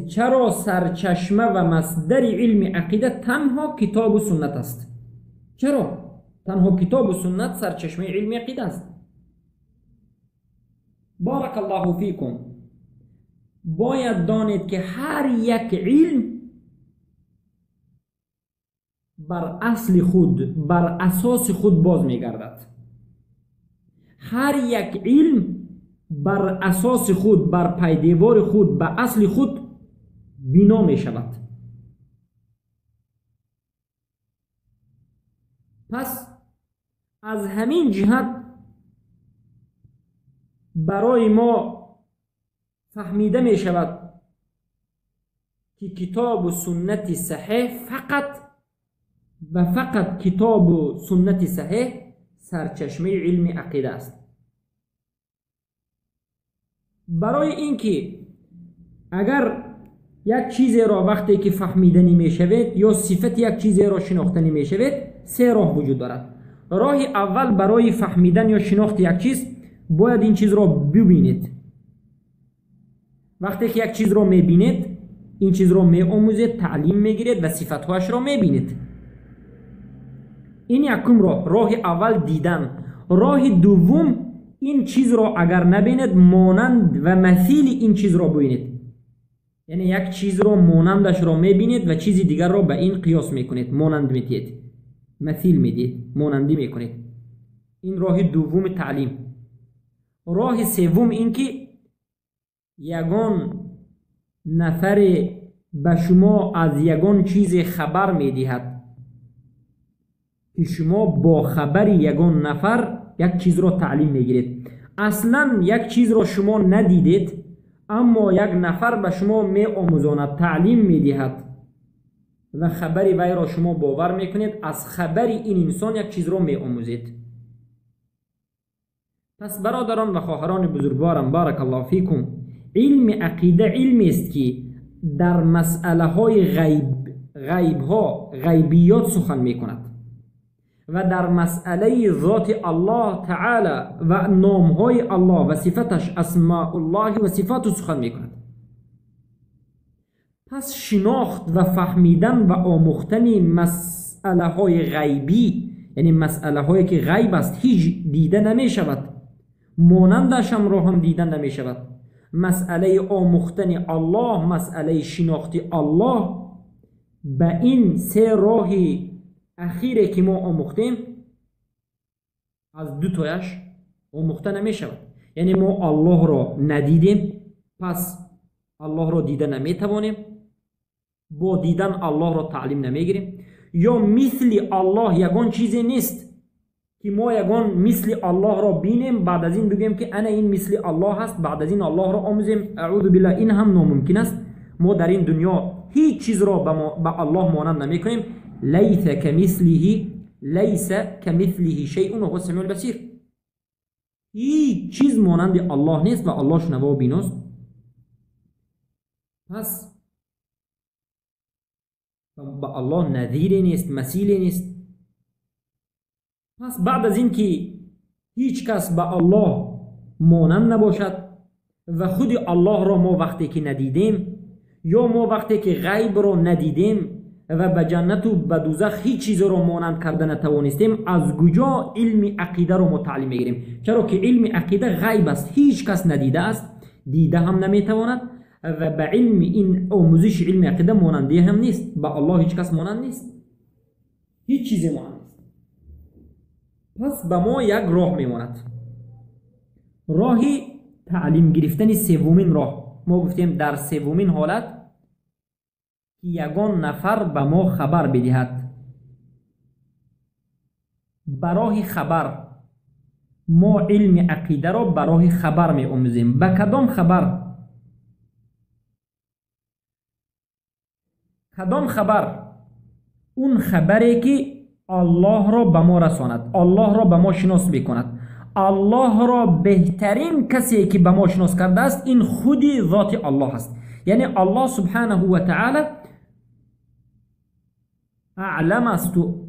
چرا سرچشمه و مصدر علم عقیده تنها کتاب و سنت است؟ چرا؟ تنها کتاب و سنت سرچشمه علم عقیده است. بارک الله فیکم. باید دانید که هر یک علم بر اصل خود، بر اساس خود باز میگردد. هر یک علم بر اساس خود، بر پیداوار خود، به اصل خود بنا می شود. پس از همین جهت برای ما فهمیده می شود که کتاب و سنت صحیح فقط کتاب و سنت صحیح سرچشمه علم عقیده است. برای اینکه اگر یک چیزی را وقتی که فهمیدنی می شود یا صفت یک چیزی را شناختنی می شود، سه راه وجود دارد. راه اول برای فهمیدن یا شناخت یک چیز باید این چیز را ببینید. وقتی که یک چیز را می بینید، این چیز را می آموزید، تعلیم می گیرید و صفتهاش را می بینید. این یکم راه اول دیدن. راه دوم این چیز را اگر نبینید مانند و مثیل این چیز را ببینید. یعنی یک چیز را مانندش را میبینید و چیزی دیگر را به این قیاس میکنید، مانند میدید، مثیل میدید، مانندی میکنید. این راه دوم تعلیم. راه سوم این که یگان نفر به شما از یگان چیز خبر میدهد که شما با خبر یگان نفر یک چیز را تعلیم میگیرید. اصلا یک چیز را شما ندیدید اما یک نفر به شما می آموزاند، تعلیم میدهد و خبری وی را شما باور میکنید. از خبری این انسان یک چیز را می آموزید. پس برادران و خواهران بزرگوارم، بارک الله فیکم، علم عقیده علمی است که در مسئله های غیبیات سخن میکند و در مسئله ذات الله تعالی و نامهای الله و صفتش، اسماء الله و صفات سخن میکند. پس شناخت و فهمیدن و آموختن مسئله های غیبی، یعنی مسئله هایی که غیب است، هیچ دیده نمی شود، مانندش هم را هم دیده نمی شود. مسئله آموختن الله، مسئله شناخت الله، به این سه راه اخیره که ما آموختیم از دو تایش آموخته نمی شود. یعنی ما الله را ندیدیم، پس الله را دیده نمی توانیم، با دیدن الله را تعلیم نمی گیریم. یا مثل الله یگان چیزی نیست که ما یگان مثل الله را بینیم بعد از این بگیم که انا این مثل الله هست، بعد از این الله را آموزیم. اعوذ بالله، این هم ناممکن است. ما در این دنیا هیچ چیز را به الله مانند نمی کنیم. لیس کمثله شیء وهو السمیع البصیر. هیچ چیز مانند الله نیست و الله شنوا و بیناست. پس به الله نظیری نیست، مثیلی نیست. پس بعد از این که هیچ کس به الله مانند نباشد و خود الله را ما وقتی که ندیدیم یا ما وقتی که غیب را ندیدیم و به جنت و به دوزخ هیچ چیز را مانند کرده نتوانستیم، از کجا علم عقیده را متعلم میگیریم؟ چرا که علم عقیده غیب است، هیچ کس ندیده است، دیده هم نمیتواند و به علم این آموزش علم عقیده مانندی هم نیست. به الله هیچ کس مانند نیست، هیچ چیزی مانند نیست. پس به ما یک راه میماند، راه تعلیم گرفتن سومین راه. ما گفتیم در سومین حالت که یگان نفر به ما خبر بدهد. برای خبر ما علم عقیده را برای خبر می آموزیم. به کدام خبر؟ کدام خبر؟ اون خبری که الله را به ما رساند، الله را به ما شناس بکند. الله را بهترین کسی که به ما شناس کرده است این خود ذات الله است. یعنی الله سبحانه و تعالی اعلم است و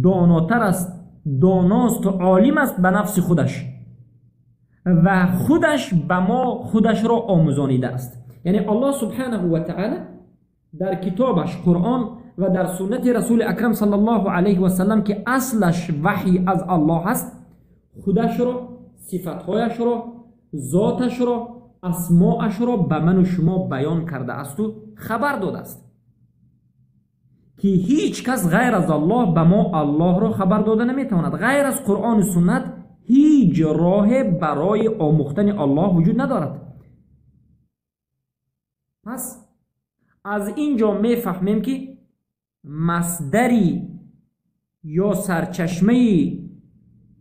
داناتر است، داناست و عالم است به نفس خودش و خودش به ما خودش را آموزانیده است. یعنی الله سبحانه و تعالی در کتابش قرآن و در سنت رسول اکرم صلی الله علیه و سلم که اصلش وحی از الله است، خودش را، صفتهایش را، ذاتش را، اسماءش را به من و شما بیان کرده است و خبر داده است که هیچ کس غیر از الله به ما الله را خبر داده نمیتواند. غیر از قرآن و سنت هیچ راه برای آموختن الله وجود ندارد. پس از اینجا میفهمیم که مصدری یا سرچشمه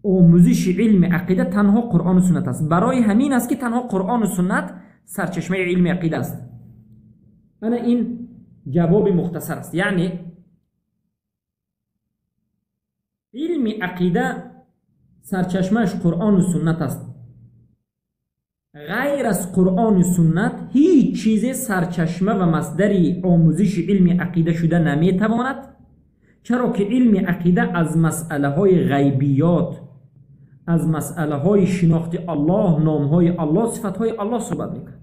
آموزش علم عقیده تنها قرآن و سنت است. برای همین است که تنها قرآن و سنت سرچشمه علم عقیده است. انا این جواب مختصر است. یعنی علم عقیده سرچشمهش قرآن و سنت است. غیر از قرآن و سنت هیچ چیز سرچشمه و مصدری آموزش علم عقیده شده نمیتواند، چرا که علم عقیده از مسئله های غیبیات، از مسئله های شناخت الله، نام های الله، صفت های الله صحبت میکنه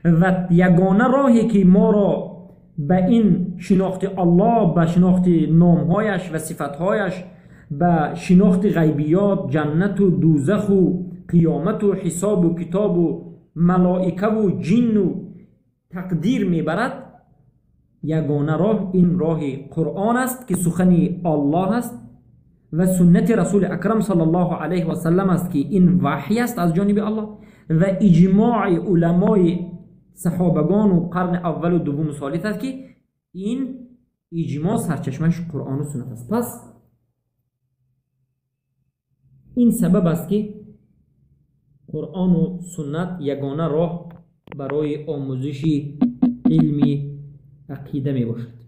و یگانه راهی که ما را به این شناخت الله، به شناخت نام هایش و صفت هایش، به شناخت غیبیات، جنت و دوزخ و قیامت و حساب و کتاب و ملائکه و جن و تقدیر میبرد، یگانه راه این راه قرآن است که سخن الله است و سنت رسول اکرم صلی الله علیه و سلم است که این وحی است از جانب الله و اجماع علمای صحابگان و قرن اول و دوم و ثالث است که این اجماع سرچشمش قرآن و سنت است. پس این سبب است که قرآن و سنت یگانه راه برای آموزش علم عقیده می باشد.